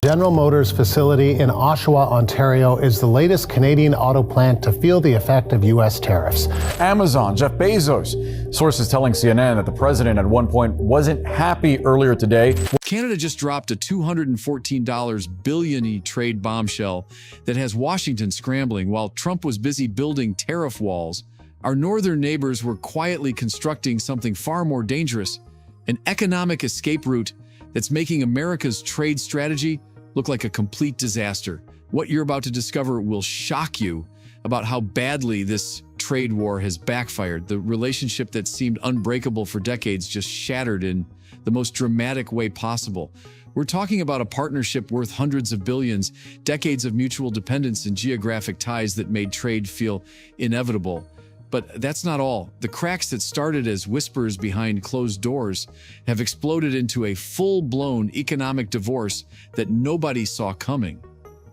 General Motors facility in Oshawa, Ontario is the latest Canadian auto plant to feel the effect of U.S. tariffs. Amazon, Jeff Bezos. Sources telling CNN that the president at one point wasn't happy earlier today. Canada just dropped a $214 billion trade bombshell that has Washington scrambling while Trump was busy building tariff walls. Our northern neighbors were quietly constructing something far more dangerous, an economic escape route that's making America's trade strategy look like a complete disaster. What you're about to discover will shock you about how badly this trade war has backfired. The relationship that seemed unbreakable for decades just shattered in the most dramatic way possible. We're talking about a partnership worth hundreds of billions, decades of mutual dependence and geographic ties that made trade feel inevitable. But that's not all. The cracks that started as whispers behind closed doors have exploded into a full-blown economic divorce that nobody saw coming.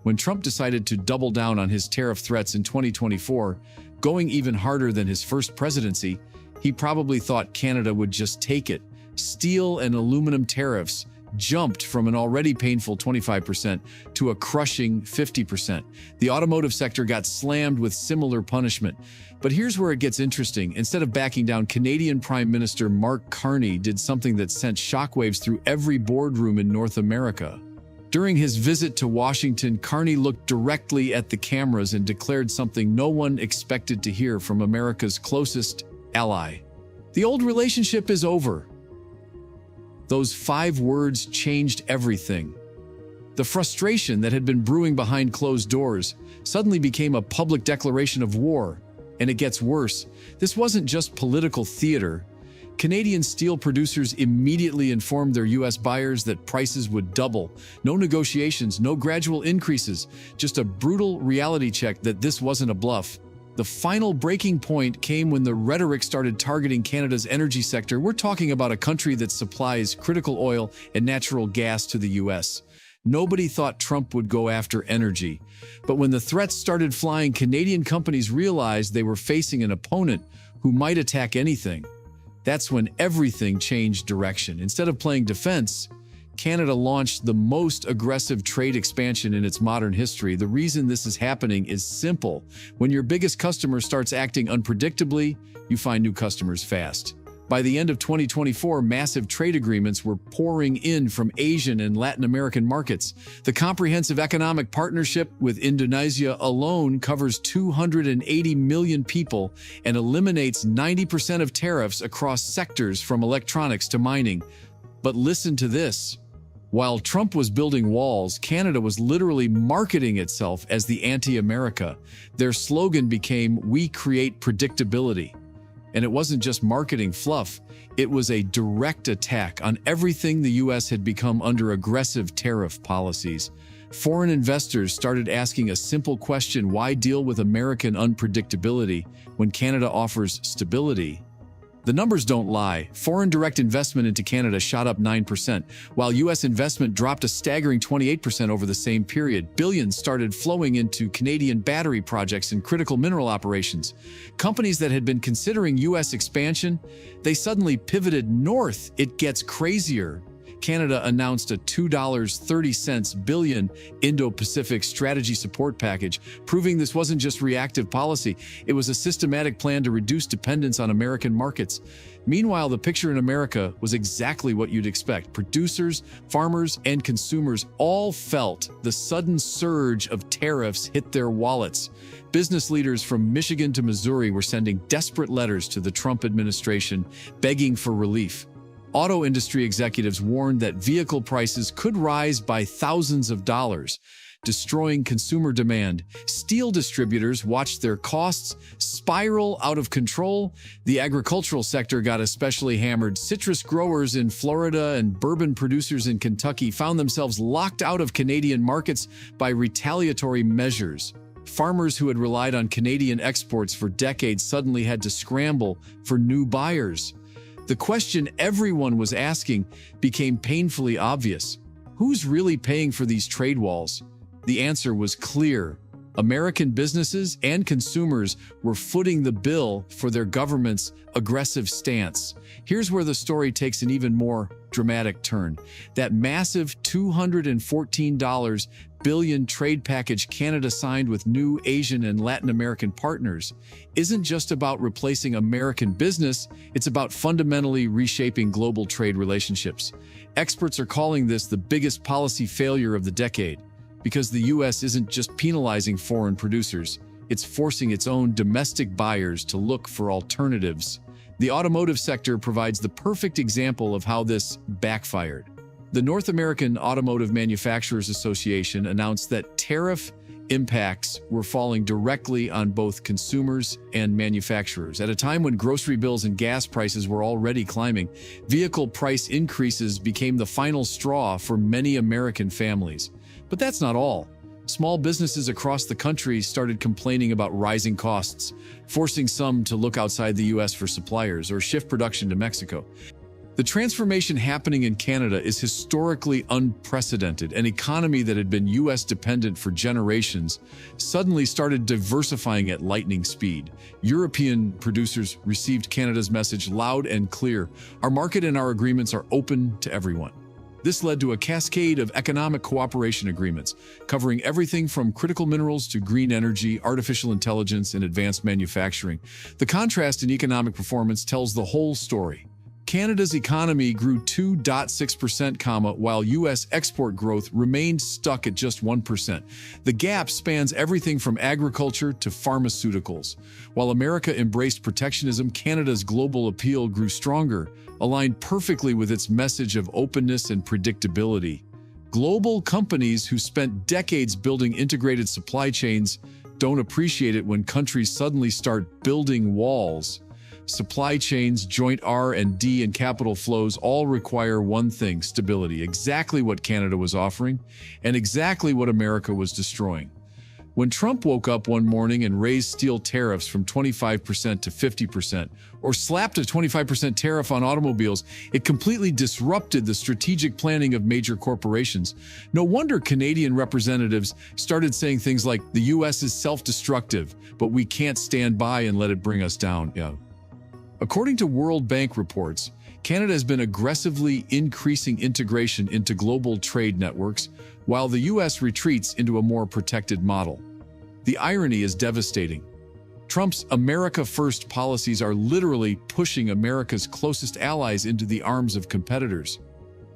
When Trump decided to double down on his tariff threats in 2024, going even harder than his first presidency, he probably thought Canada would just take it. Steel and aluminum tariffs jumped from an already painful 25% to a crushing 50%. The automotive sector got slammed with similar punishment. But here's where it gets interesting. Instead of backing down, Canadian Prime Minister Mark Carney did something that sent shockwaves through every boardroom in North America. During his visit to Washington, Carney looked directly at the cameras and declared something no one expected to hear from America's closest ally. The old relationship is over. Those 5 words changed everything. The frustration that had been brewing behind closed doors suddenly became a public declaration of war. And it gets worse. This wasn't just political theater. Canadian steel producers immediately informed their U.S. buyers that prices would double. No negotiations, no gradual increases, just a brutal reality check that this wasn't a bluff. The final breaking point came when the rhetoric started targeting Canada's energy sector. We're talking about a country that supplies critical oil and natural gas to the U.S. Nobody thought Trump would go after energy. But when the threats started flying, Canadian companies realized they were facing an opponent who might attack anything. That's when everything changed direction. Instead of playing defense, Canada launched the most aggressive trade expansion in its modern history. The reason this is happening is simple. When your biggest customer starts acting unpredictably, you find new customers fast. By the end of 2024, massive trade agreements were pouring in from Asian and Latin American markets. The comprehensive economic partnership with Indonesia alone covers 280 million people and eliminates 90% of tariffs across sectors from electronics to mining. But listen to this. While Trump was building walls, Canada was literally marketing itself as the anti-America. Their slogan became, "We create predictability." And it wasn't just marketing fluff, it was a direct attack on everything the U.S. had become under aggressive tariff policies. Foreign investors started asking a simple question: why deal with American unpredictability when Canada offers stability? The numbers don't lie. Foreign direct investment into Canada shot up 9%, while U.S. investment dropped a staggering 28% over the same period. Billions started flowing into Canadian battery projects and critical mineral operations. Companies that had been considering U.S. expansion, they suddenly pivoted north. It gets crazier. Canada announced a $2.30 billion Indo-Pacific strategy support package, proving this wasn't just reactive policy, it was a systematic plan to reduce dependence on American markets. Meanwhile, the picture in America was exactly what you'd expect. Producers, farmers, and consumers all felt the sudden surge of tariffs hit their wallets. Business leaders from Michigan to Missouri were sending desperate letters to the Trump administration, begging for relief. Auto industry executives warned that vehicle prices could rise by thousands of dollars, destroying consumer demand. Steel distributors watched their costs spiral out of control. The agricultural sector got especially hammered. Citrus growers in Florida and bourbon producers in Kentucky found themselves locked out of Canadian markets by retaliatory measures. Farmers who had relied on Canadian exports for decades suddenly had to scramble for new buyers. The question everyone was asking became painfully obvious. Who's really paying for these trade walls? The answer was clear. American businesses and consumers were footing the bill for their government's aggressive stance. Here's where the story takes an even more dramatic turn. That massive $214 billion trade package Canada signed with new Asian and Latin American partners isn't just about replacing American business, it's about fundamentally reshaping global trade relationships. Experts are calling this the biggest policy failure of the decade, because the U.S. isn't just penalizing foreign producers, it's forcing its own domestic buyers to look for alternatives. The automotive sector provides the perfect example of how this backfired. The North American Automotive Manufacturers Association announced that tariff impacts were falling directly on both consumers and manufacturers. At a time when grocery bills and gas prices were already climbing, vehicle price increases became the final straw for many American families. But that's not all. Small businesses across the country started complaining about rising costs, forcing some to look outside the U.S. for suppliers or shift production to Mexico. The transformation happening in Canada is historically unprecedented. An economy that had been U.S. dependent for generations suddenly started diversifying at lightning speed. European producers received Canada's message loud and clear. Our market and our agreements are open to everyone. This led to a cascade of economic cooperation agreements, covering everything from critical minerals to green energy, artificial intelligence, and advanced manufacturing. The contrast in economic performance tells the whole story. Canada's economy grew 2.6%, while U.S. export growth remained stuck at just 1%. The gap spans everything from agriculture to pharmaceuticals. While America embraced protectionism, Canada's global appeal grew stronger, aligned perfectly with its message of openness and predictability. Global companies who spent decades building integrated supply chains don't appreciate it when countries suddenly start building walls. Supply chains, joint R&D, and capital flows all require one thing: stability. Exactly what Canada was offering, and exactly what America was destroying. When Trump woke up one morning and raised steel tariffs from 25% to 50%, or slapped a 25% tariff on automobiles, it completely disrupted the strategic planning of major corporations. No wonder Canadian representatives started saying things like, "The U.S. is self-destructive, but we can't stand by and let it bring us down." According to World Bank reports, Canada has been aggressively increasing integration into global trade networks, while the U.S. retreats into a more protected model. The irony is devastating. Trump's America First policies are literally pushing America's closest allies into the arms of competitors.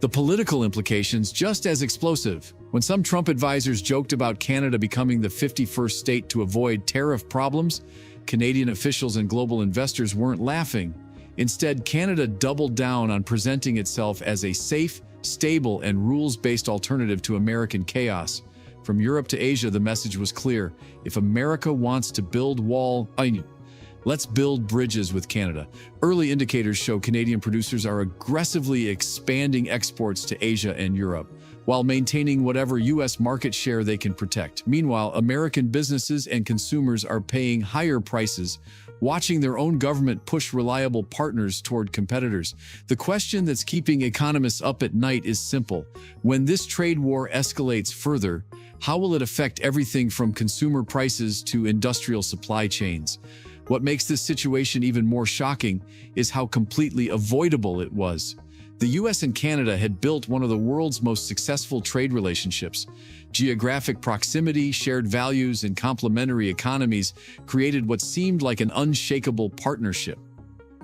The political implications just as explosive. When some Trump advisors joked about Canada becoming the 51st state to avoid tariff problems, Canadian officials and global investors weren't laughing. Instead, Canada doubled down on presenting itself as a safe, stable, and rules-based alternative to American chaos. From Europe to Asia, the message was clear. If America wants to build let's build bridges with Canada. Early indicators show Canadian producers are aggressively expanding exports to Asia and Europe, while maintaining whatever U.S. market share they can protect. Meanwhile, American businesses and consumers are paying higher prices, watching their own government push reliable partners toward competitors. The question that's keeping economists up at night is simple. When this trade war escalates further, how will it affect everything from consumer prices to industrial supply chains? What makes this situation even more shocking is how completely avoidable it was. The U.S. and Canada had built one of the world's most successful trade relationships. Geographic proximity, shared values, and complementary economies created what seemed like an unshakable partnership.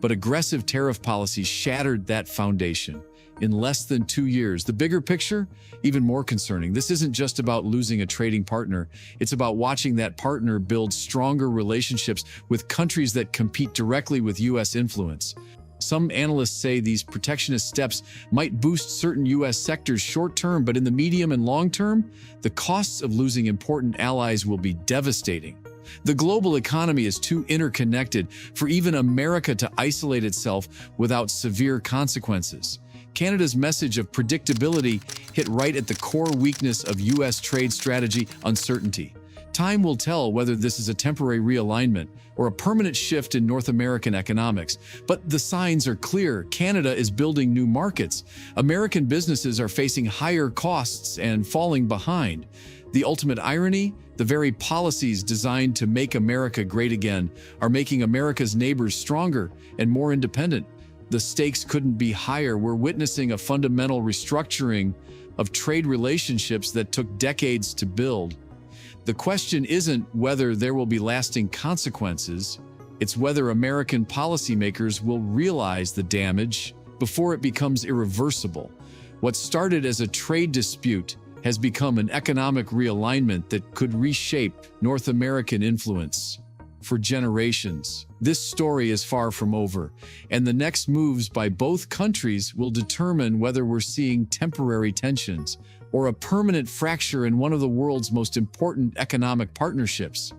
But aggressive tariff policies shattered that foundation. In less than 2 years, the bigger picture, even more concerning. This isn't just about losing a trading partner. It's about watching that partner build stronger relationships with countries that compete directly with U.S. influence. Some analysts say these protectionist steps might boost certain U.S. sectors short-term, but in the medium and long term, the costs of losing important allies will be devastating. The global economy is too interconnected for even America to isolate itself without severe consequences. Canada's message of predictability hit right at the core weakness of U.S. trade strategy: uncertainty. Time will tell whether this is a temporary realignment or a permanent shift in North American economics. But the signs are clear. Canada is building new markets. American businesses are facing higher costs and falling behind. The ultimate irony? The very policies designed to make America great again are making America's neighbors stronger and more independent. The stakes couldn't be higher. We're witnessing a fundamental restructuring of trade relationships that took decades to build. The question isn't whether there will be lasting consequences, it's whether American policymakers will realize the damage before it becomes irreversible. What started as a trade dispute has become an economic realignment that could reshape North American influence for generations. This story is far from over, and the next moves by both countries will determine whether we're seeing temporary tensions or a permanent fracture in one of the world's most important economic partnerships.